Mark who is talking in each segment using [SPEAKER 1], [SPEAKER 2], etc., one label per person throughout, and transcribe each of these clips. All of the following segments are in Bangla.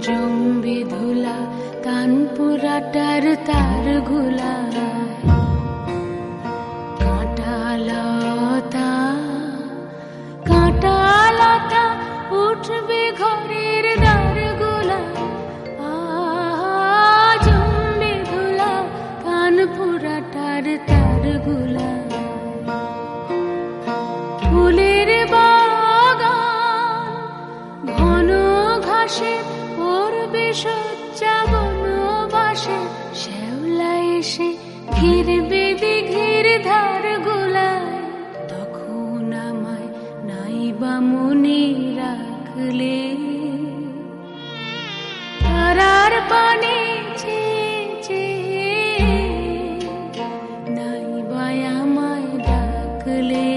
[SPEAKER 1] জম্বি ধুলা কানপুরাটার তার গুলা কাঁটালতা কাঁটালতা উঠবে ঘরের দ্বার গুলা জম্বি ধুলা কানপুরাটার তার গুলা ফুলের বাগান ঘন ঘাসে পড়বে সজ্জা বনবাসে শ্যাওলা এসে ঘিরবে দিঘির ধার গুলায় তখন আমায় নাইবা মনে রাখলে তারার পানে নাইবা আমায় ডাকলে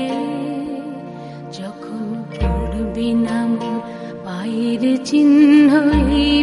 [SPEAKER 1] যখন পড়বে না মোর পায়ের চিহ্ন এই